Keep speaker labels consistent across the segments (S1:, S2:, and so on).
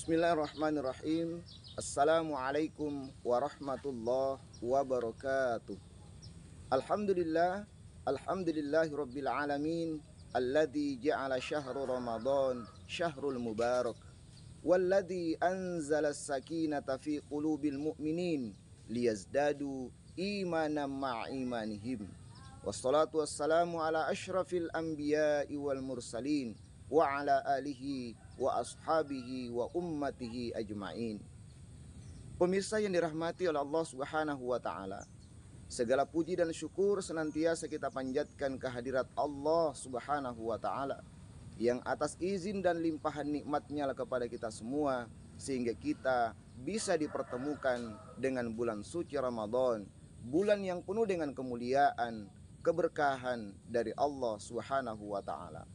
S1: Bismillahirrahmanirrahim. Assalamualaikum warahmatullahi wabarakatuh. Alhamdulillah, alhamdulillahi rabbil alamin, alladzi ja'ala syahru Ramadan syahrul mubarak, walladzi anzala as-sakinata fi qulubil mu'minin liyazdadu imanan ma'a imanihim. Wassalatu wassalamu ala asyrafil anbiya'i wal mursalin wa ala alihi wa ashabihi wa ummatihi ajma'in. Pemirsa yang dirahmati oleh Allah Subhanahu wa taala, segala puji dan syukur senantiasa kita panjatkan kehadirat Allah Subhanahu wa taala yang atas izin dan limpahan nikmatnya kepada kita semua, sehingga kita bisa dipertemukan dengan bulan suci Ramadan, bulan yang penuh dengan kemuliaan, keberkahan dari Allah Subhanahu wa taala.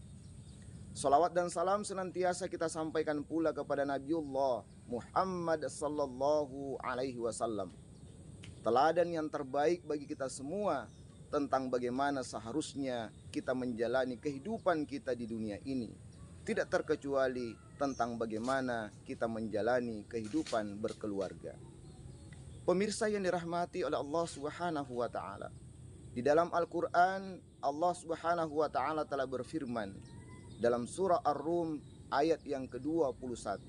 S1: Salawat dan salam senantiasa kita sampaikan pula kepada Nabiullah Muhammad sallallahu alaihi wasallam, teladan yang terbaik bagi kita semua tentang bagaimana seharusnya kita menjalani kehidupan kita di dunia ini, tidak terkecuali tentang bagaimana kita menjalani kehidupan berkeluarga. Pemirsa yang dirahmati oleh Allah Subhanahu wa taala, di dalam Al-Qur'an Allah Subhanahu wa taala telah berfirman dalam surah Ar-Rum ayat yang ke-21.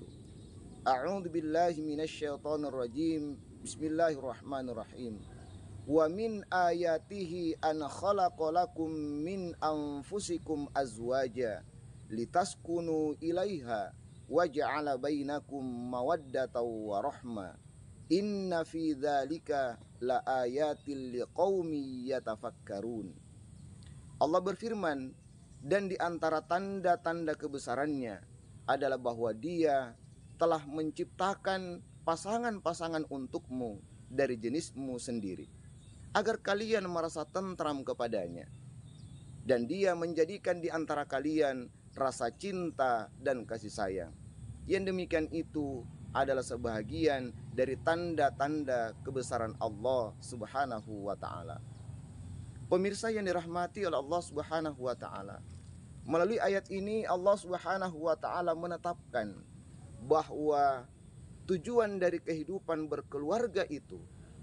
S1: A'udzu billahi minasyaitonir rajim. Bismillahirrahmanirrahim. Wa min ayatihi an khalaqalakum min anfusikum azwaja litaskunu ilaiha wa ja'ala bainakum mawaddatan wa rahma. Inna fi dzalika laayatil liqaumin yatafakkarun. Allah berfirman, dan di antara tanda-tanda kebesarannya adalah bahwa Dia telah menciptakan pasangan-pasangan untukmu dari jenismu sendiri, agar kalian merasa tentram kepadanya. Dan Dia menjadikan di antara kalian rasa cinta dan kasih sayang. Yang demikian itu adalah sebahagian dari tanda-tanda kebesaran Allah Subhanahu wa ta'ala. Pemirsa yang dirahmati oleh Allah Subhanahu wa ta'ala, melalui ayat ini Allah Subhanahu wa ta'ala menetapkan bahwa tujuan dari kehidupan berkeluarga itu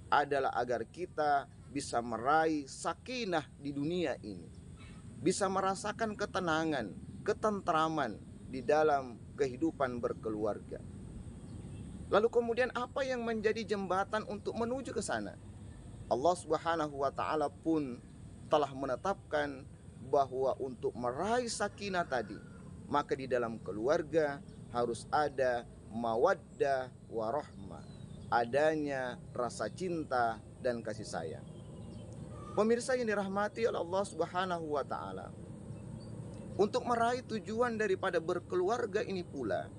S1: adalah agar kita bisa meraih sakinah di dunia ini, bisa merasakan ketenangan, ketentraman di dalam kehidupan berkeluarga. Lalu kemudian apa yang menjadi jembatan untuk menuju ke sana? Allah Subhanahu wa ta'ala pun telah menetapkan bahwa untuk meraih sakinah tadi, maka di dalam keluarga harus ada mawaddah warahmah, adanya rasa cinta dan kasih sayang. Pemirsa yang dirahmati oleh Allah Subhanahu wa ta'ala, untuk meraih tujuan daripada berkeluarga ini pula,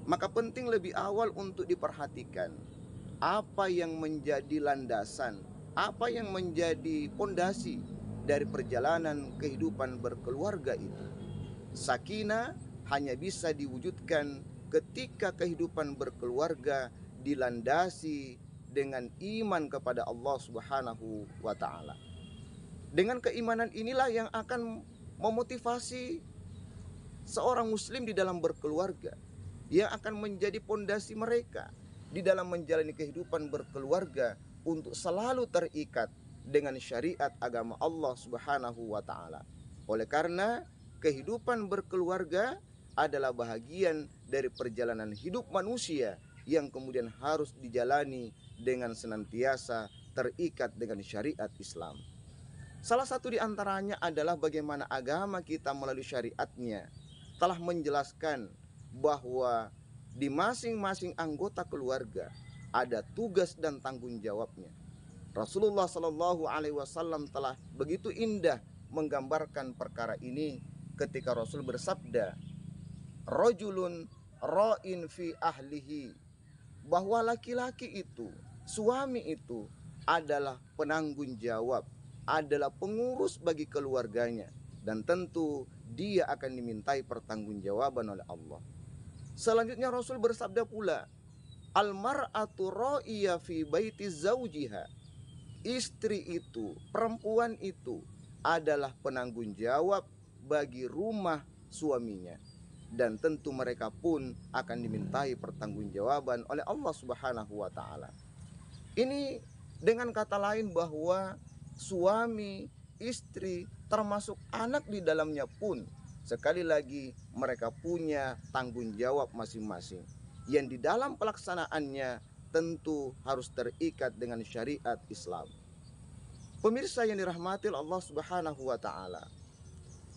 S1: maka penting lebih awal untuk diperhatikan apa yang menjadi landasan, apa yang menjadi pondasi dari perjalanan kehidupan berkeluarga itu. Sakinah hanya bisa diwujudkan ketika kehidupan berkeluarga dilandasi dengan iman kepada Allah Subhanahu wa ta'ala. Dengan keimanan inilah yang akan memotivasi seorang muslim di dalam berkeluarga, yang akan menjadi pondasi mereka di dalam menjalani kehidupan berkeluarga untuk selalu terikat dengan syariat agama Allah Subhanahu wa ta'ala. Oleh karena kehidupan berkeluarga adalah bahagian dari perjalanan hidup manusia yang kemudian harus dijalani dengan senantiasa terikat dengan syariat Islam. Salah satu di antaranya adalah bagaimana agama kita melalui syariatnya telah menjelaskan bahwa di masing-masing anggota keluarga ada tugas dan tanggung jawabnya. Rasulullah Shallallahu alaihi wasallam telah begitu indah menggambarkan perkara ini ketika Rasul bersabda, rajulun ra'in fi ahlihi, bahwa laki-laki itu, suami itu adalah penanggung jawab, adalah pengurus bagi keluarganya, dan tentu dia akan dimintai pertanggungjawaban oleh Allah. Selanjutnya Rasul bersabda pula, al-mar'atu ra'iyya fi baiti zawjiha, istri itu, perempuan itu adalah penanggung jawab bagi rumah suaminya. dan tentu mereka pun akan dimintai pertanggungjawaban oleh Allah Subhanahu wa taala. Ini dengan kata lain bahwa suami, istri, termasuk anak di dalamnya pun sekali lagi mereka punya tanggung jawab masing-masing yang di dalam pelaksanaannya tentu harus terikat dengan syariat Islam. Pemirsa yang dirahmati Allah Subhanahu wa taala.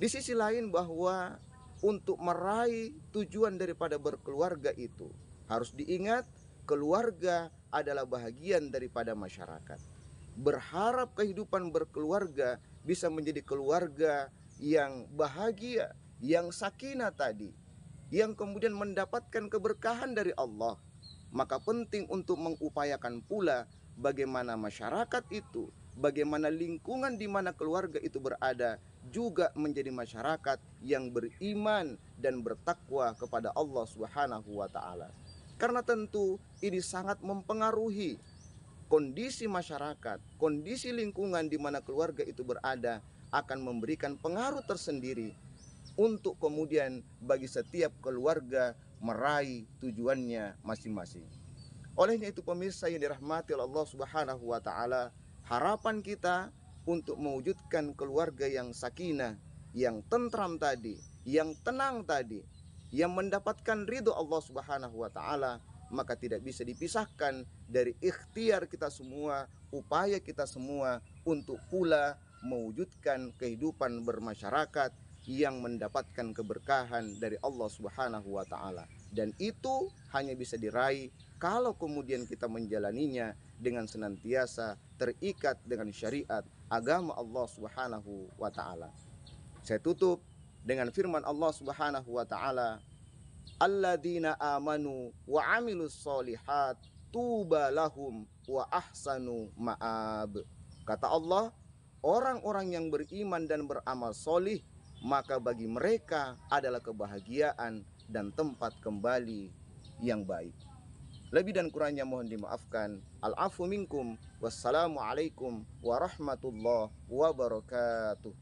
S1: Di sisi lain bahwa untuk meraih tujuan daripada berkeluarga itu harus diingat keluarga adalah bahagian daripada masyarakat. Berharap kehidupan berkeluarga bisa menjadi keluarga yang bahagia, yang sakinah tadi, yang kemudian mendapatkan keberkahan dari Allah. Maka penting untuk mengupayakan pula bagaimana masyarakat itu, bagaimana lingkungan di mana keluarga itu berada juga menjadi masyarakat yang beriman dan bertakwa kepada Allah Subhanahu wa taala. Karena tentu ini sangat mempengaruhi kondisi masyarakat, kondisi lingkungan di mana keluarga itu berada akan memberikan pengaruh tersendiri untuk kemudian bagi setiap keluarga meraih tujuannya masing-masing. Olehnya itu pemirsa yang dirahmati oleh Allah Subhanahu wa taala, harapan kita untuk mewujudkan keluarga yang sakinah, yang tentram tadi, yang tenang tadi, yang mendapatkan ridho Allah Subhanahu wa taala, maka tidak bisa dipisahkan dari ikhtiar kita semua, upaya kita semua untuk pula mewujudkan kehidupan bermasyarakat yang mendapatkan keberkahan dari Allah Subhanahu wa taala. Dan itu hanya bisa diraih kalau kemudian kita menjalaninya dengan senantiasa terikat dengan syariat agama Allah Subhanahu wa taala. Saya tutup dengan firman Allah Subhanahu wa taala, alladzina amanu wa amilus solihat tuba lahum wa ahsanu ma'ab. Kata Allah, orang-orang yang beriman dan beramal solih, maka bagi mereka adalah kebahagiaan dan tempat kembali yang baik. Lebih dan kurangnya mohon dimaafkan. Al-afu minkum. Wassalamualaikum warahmatullahi wabarakatuh.